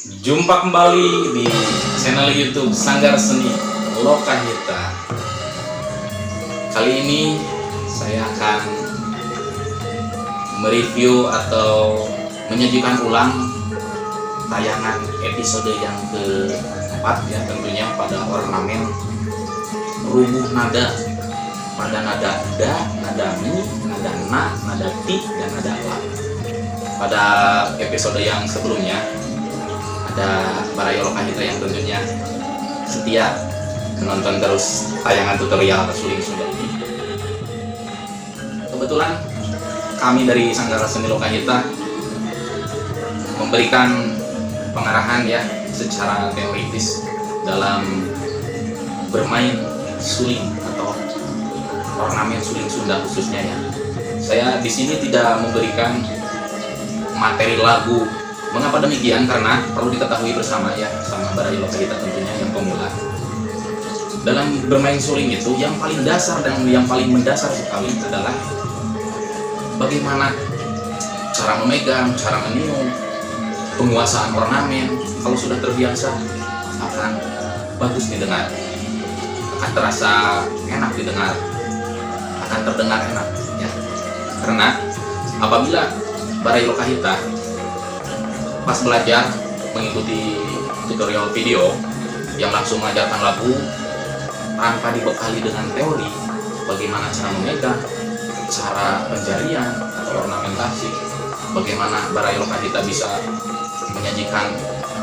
Jumpa kembali di channel YouTube Sanggar Seni Lokahita. Kali ini saya akan mereview atau menyajikan ulang tayangan episode yang keempat ya, tentunya pada ornamen rubuh nada pada nada da, nada mi, nada na, nada ti, dan nada la. Pada episode yang sebelumnya ada Barayo Lokahita yang tentunya setia menonton terus tayangan tutorial suling Sunda ini. Kebetulan kami dari Sanggar Seni Lokahita memberikan pengarahan ya secara teoritis dalam bermain suling atau ornamen suling Sunda khususnya ya. Saya di sini tidak memberikan materi lagu. Mengapa demikian? Karena perlu diketahui bersama ya, sama Barayo Lokahita tentunya yang pemula. Dalam bermain suling itu yang paling dasar dan yang paling mendasar sekali adalah bagaimana cara memegang, cara meniup, penguasaan ornamen. Kalau sudah terbiasa akan bagus didengar, akan terasa enak didengar, akan terdengar enak ya. Karena apabila Barayo Lokahita pas belajar mengikuti tutorial video yang langsung mengajarkan lagu tanpa dibekali dengan teori bagaimana cara memegang, cara penjarian atau ornamentasi, bagaimana Barayo Lokahita bisa menyajikan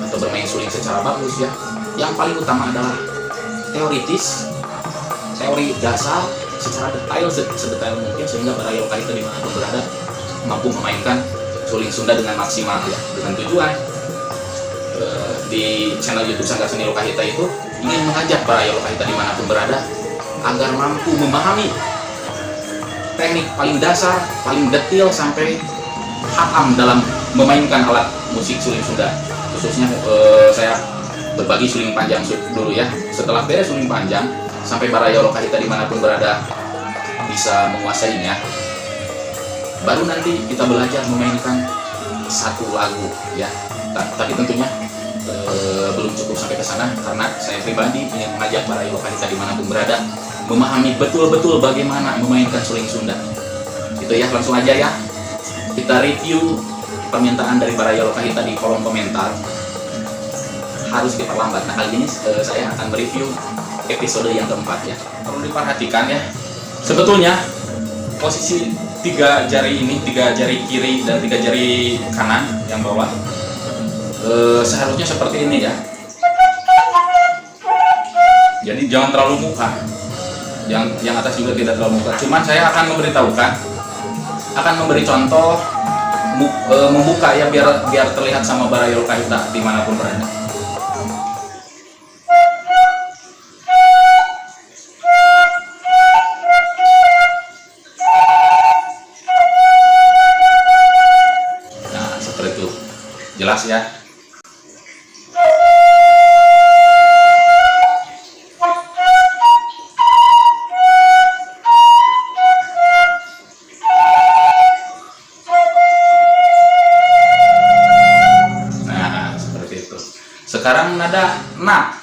atau bermain suling secara bagus ya. Yang paling utama adalah teoritis, teori dasar secara detail, sedetail mungkin sehingga Barayo Lokahita dimanapun berada mampu memainkan suling Sunda dengan maksimal ya. Dengan tujuan di channel YouTube Sanggar Seni Lokahita itu ingin mengajak Barayo Lokahita dimanapun berada agar mampu memahami teknik paling dasar, paling detail sampai hatam dalam memainkan alat musik suling Sunda. Khususnya saya berbagi suling panjang dulu ya. Setelah beres suling panjang sampai Barayo Lokahita dimanapun berada bisa menguasainya, baru nanti kita belajar memainkan satu lagu ya. Tapi tentunya belum cukup sampai ke sana karena saya pribadi ingin mengajak Barayo Lokahita dimanapun berada memahami betul-betul bagaimana memainkan suling Sunda. Itu ya, langsung aja ya kita review permintaan dari Barayo Lokahita di kolom komentar. Harus diperlambat. Nah, kali ini saya akan mereview episode yang keempat ya. Perlu diperhatikan ya, sebetulnya posisi tiga jari ini, tiga jari kiri dan tiga jari kanan yang bawah seharusnya seperti ini ya. Jadi jangan terlalu muka, yang atas juga tidak terlalu muka. Cuman saya akan memberitahukan, akan memberi contoh membuka ya, biar terlihat sama Barayo Lokahita dimanapun berada. Jelas ya. Nah, seperti itu. Sekarang nada na.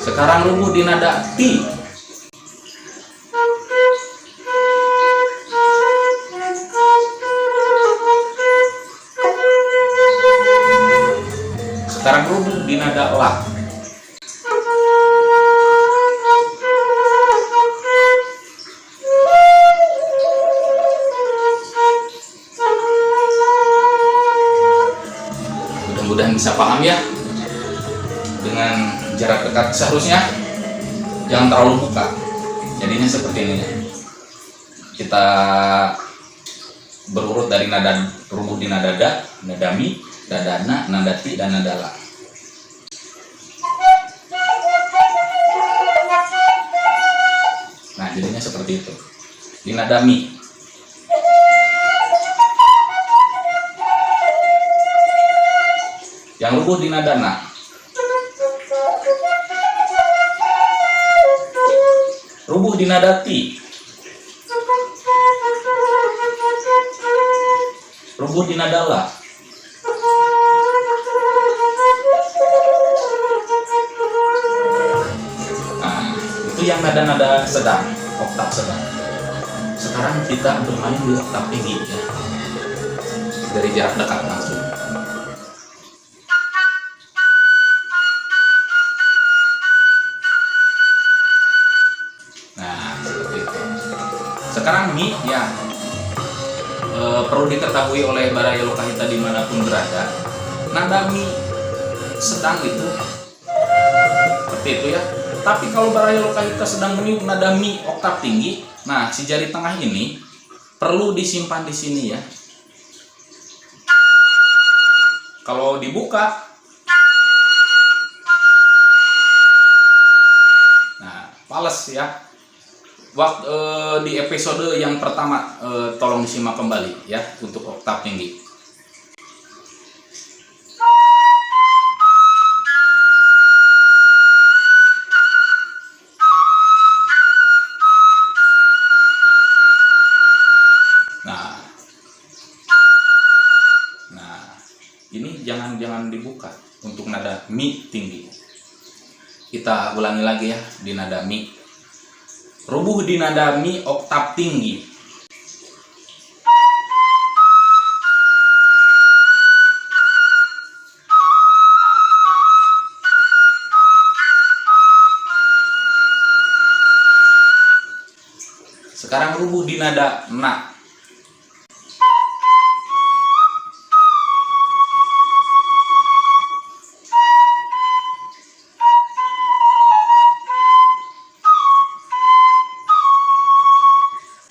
Sekarang rubuh di nada ti. Sekarang rubuh di nada la. Mudah-mudahan bisa paham ya. Dengan jarak dekat seharusnya jangan terlalu buka, jadinya seperti ini ya. Kita berurut dari nada rubuh di nada da, nada mi, nada na, nada ti, dan nada la. Nah, jadinya seperti itu di nada mi. Yang rubuh di nada na. Rubuh di nada ti. Rubuh di nada la. Nah, itu yang nada-nada sedang, oktav sedang. Sekarang kita bermain di oktav tinggi ya. Dari jarak dekat langsung. Nah, seperti itu. Sekarang mi ya, perlu diketahui oleh Baraya Lokahita dimanapun berada, nada mi sedang itu seperti itu ya. Tapi kalau Baraya Lokahita sedang meniup nada mi oktav tinggi, nah si jari tengah ini perlu disimpan di sini ya. Kalau dibuka, nah fales ya. Waktu di episode yang pertama tolong disimak kembali ya untuk oktav tinggi. Nah, ini jangan dibuka untuk nada mi tinggi. Kita ulangi lagi ya di nada mi. Rubuh di nada mi oktav tinggi. Sekarang rubuh di nada na.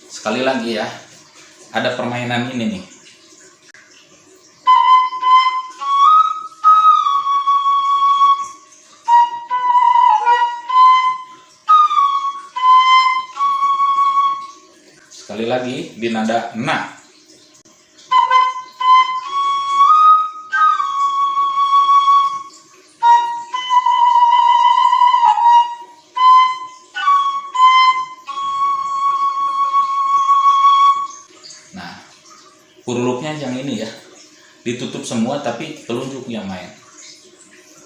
Sekali lagi ya, ada permainan ini nih. Sekali lagi di nada na. Hurufnya yang ini ya, ditutup semua tapi telunjuk yang main.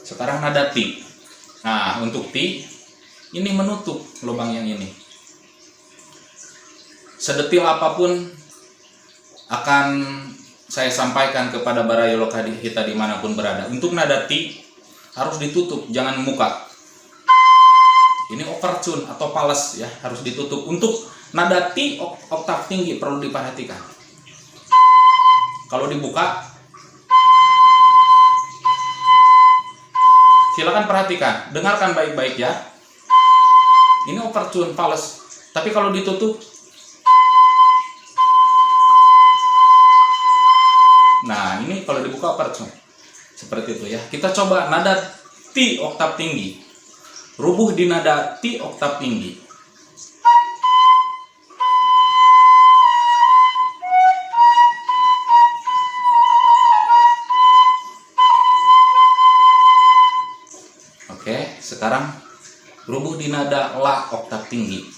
Sekarang nada ti. Nah, untuk ti ini menutup lubang yang ini. Sedetil apapun akan saya sampaikan kepada Baraya Lokahita dimanapun berada. Untuk nada ti harus ditutup, jangan muka. Ini overtune atau fales ya, harus ditutup. Untuk nada ti oktav tinggi perlu diperhatikan. Kalau dibuka, silakan perhatikan, dengarkan baik-baik ya. Ini overtune fales, tapi kalau ditutup, nah ini kalau dibuka overtune, seperti itu ya. Kita coba nada ti oktav tinggi, rubuh di nada ti oktav tinggi. Oke, sekarang rubuh di nada la oktav tinggi.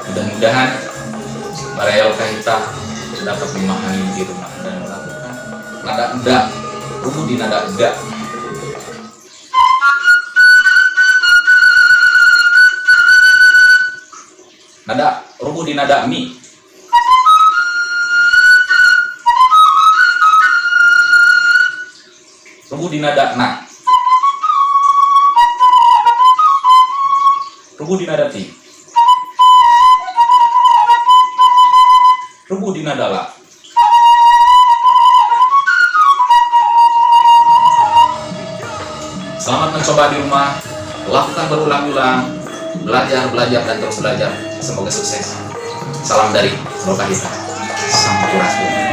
Mudah-mudahan Baraya Lokahita dapat memahami di rumah dan melakukan nada enda, rubuh di nada enda. Nada rubuh di nada mi. Rubuh di nada na. Rubuh di nada ti. Rubuh di nada la. Selamat mencoba di rumah. Lakukan berulang-ulang. Belajar dan terus belajar. Semoga sukses. Salam dari Lokahita. Sampurasun.